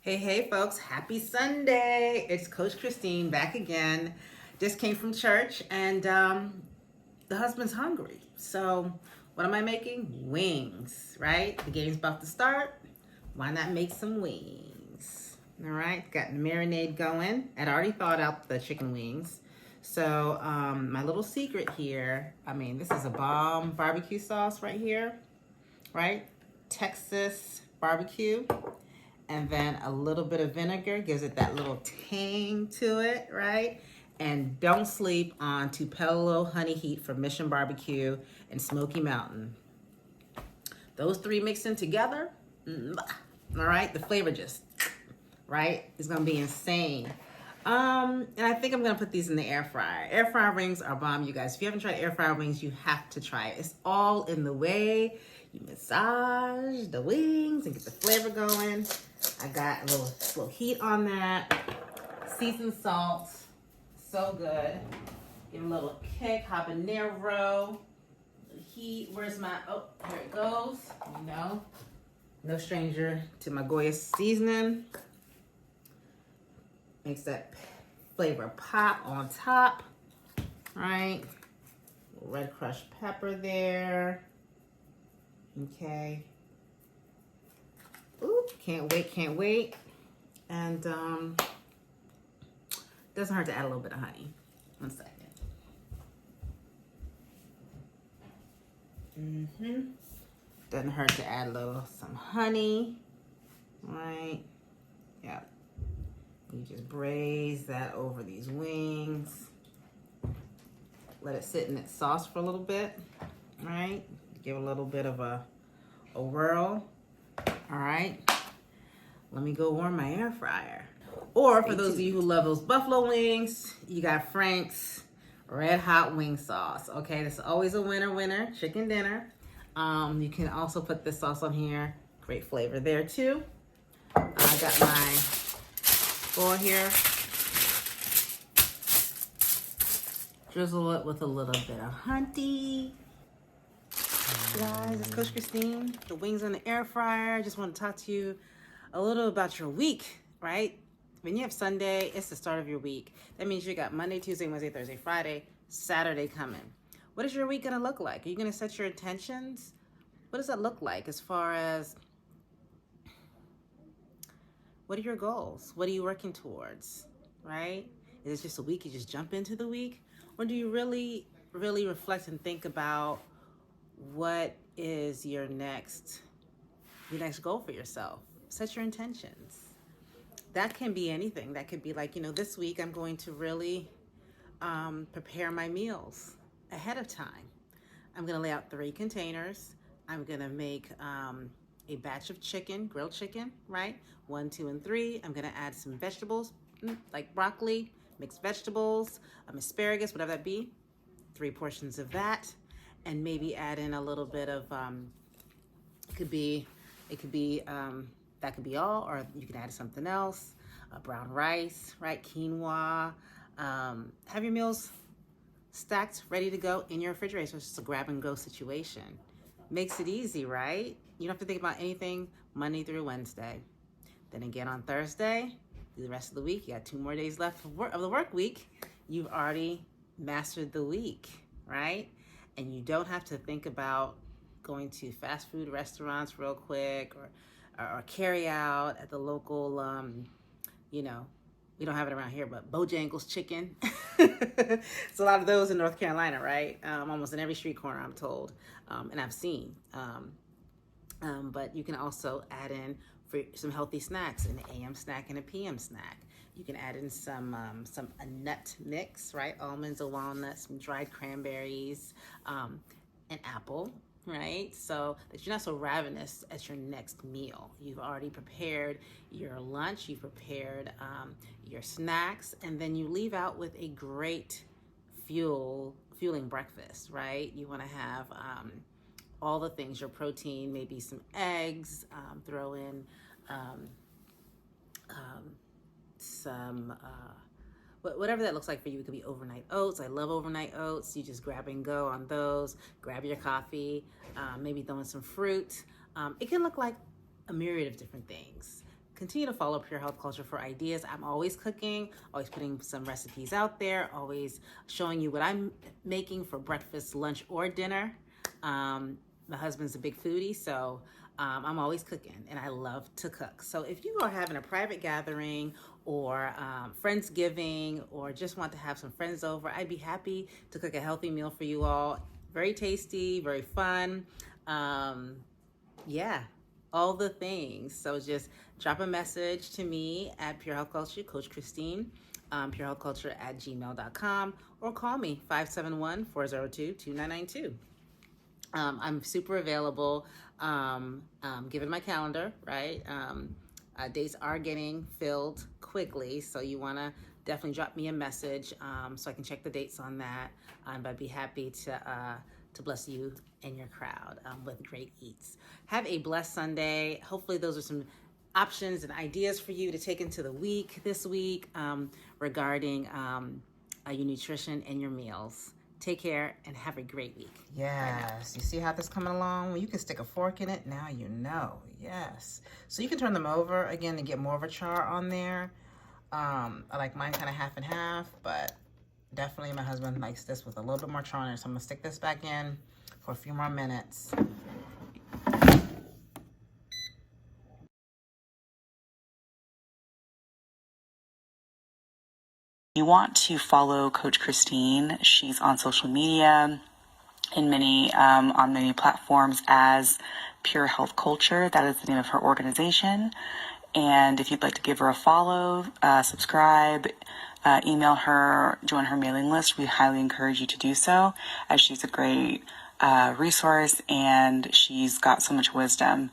Hey, folks, happy Sunday. It's Coach Christine back again. Just came from church and the husband's hungry. So, what am I making? Wings, right? The game's about to start. Why not make some wings? All right, got the marinade going. I'd already thawed out the chicken wings. So, my little secret here, this is a bomb barbecue sauce right here, right? Texas barbecue. And then a little bit of vinegar gives it that little tang to it, right? And don't sleep on Tupelo Honey Heat from Mission Barbecue and Smoky Mountain. Those three mixed in together, all right, the flavor just, right, is gonna be insane. And I think I'm gonna put these in the air fryer. Air fryer wings are bomb, you guys. If you haven't tried air fryer wings, you have to try it. It's all in the way. You massage the wings and get the flavor going. I got a little slow heat on that. Seasoned salt, so good. Give it a little kick, habanero, heat. Where's my, oh, here it goes. You know, no stranger to my Goya seasoning. Makes that flavor pop on top, right? Red crushed pepper there. Okay. Ooh, can't wait. And doesn't hurt to add a little bit of honey. 1 second. Doesn't hurt to add some honey, right? Yeah. You just braise that over these wings. Let it sit in its sauce for a little bit, all right? Give it a little bit of a whirl, all right? Let me go warm my air fryer. Or for those of you who love those buffalo wings, you got Frank's Red Hot Wing Sauce, okay? This is always a winner, chicken dinner. You can also put this sauce on here. Great flavor there too. I got my bowl here. Drizzle it with a little bit of honey. Guys, it's Coach Christine. The wings in the air fryer. I just want to talk to you a little about your week, right? When you have Sunday, it's the start of your week. That means you got Monday, Tuesday, Wednesday, Thursday, Friday, Saturday coming. What is your week going to look like? Are you going to set your intentions? What does that look like as far as what are your goals? What are you working towards, right? Is it just a week? You just jump into the week? Or do you really, really reflect and think about what is your next goal for yourself? Set your intentions. That can be anything. That could be like, this week I'm going to really prepare my meals ahead of time. I'm going to lay out 3 containers. I'm going to make a batch of chicken, grilled chicken, right? 1, 2, and 3. I'm going to add some vegetables like broccoli, mixed vegetables, asparagus, whatever that be. 3 portions of that. And maybe add in a little bit of, that could be all, or you can add something else, brown rice, right, quinoa. Have your meals stacked, ready to go in your refrigerator, so it's just a grab and go situation. Makes it easy, right? You don't have to think about anything Monday through Wednesday. Then again on Thursday, do the rest of the week. You got 2 more days left of the work week. You've already mastered the week, right? And you don't have to think about going to fast food restaurants real quick or carry out at the local, we don't have it around here, but Bojangles chicken. It's a lot of those in North Carolina, right? Almost in every street corner, I'm told, and I've seen. But you can also add in for some healthy snacks, an AM snack and a PM snack. You can add in a nut mix, right? Almonds or walnuts, some dried cranberries, an apple, right? So that you're not so ravenous at your next meal. You've already prepared your lunch, you've prepared your snacks, and then you leave out with a great fueling breakfast, right? You want to have all the things, your protein, maybe some eggs, throw in some whatever that looks like for you. It could be overnight oats. I love overnight oats. You just grab and go on those. Grab your coffee, maybe throw in some fruit. It can look like a myriad of different things. continue to follow Pure Health Culture for ideas. I'm always cooking, always putting some recipes out there, always showing you what I'm making for breakfast, lunch, or dinner. My husband's a big foodie, so I'm always cooking, and I love to cook. So if you are having a private gathering or Friendsgiving, or just want to have some friends over, I'd be happy to cook a healthy meal for you all. Very tasty, very fun. Yeah, all the things. So just drop a message to me at Pure Health Culture, Coach Christine, purehealthculture@gmail.com, or call me 571-402-2992. I'm super available, given my calendar, right? Dates are getting filled quickly, so you want to definitely drop me a message so I can check the dates on that. But I'd be happy to bless you and your crowd with great eats. Have a blessed Sunday. Hopefully those are some options and ideas for you to take into the week this week regarding your nutrition and your meals. Take care and have a great week. Yes. You see how this coming along? Well, you can stick a fork in it. Now you know. Yes. So you can turn them over again to get more of a char on there. I like mine kind of half and half, but definitely my husband likes this with a little bit more char on it. So I'm going to stick this back in for a few more minutes. You want to follow Coach Christine. She's on social media on many platforms as Pure Health Culture. That is the name of her organization. And if you'd like to give her a follow, subscribe, email her, join her mailing list, we highly encourage you to do so, as she's a great resource and she's got so much wisdom.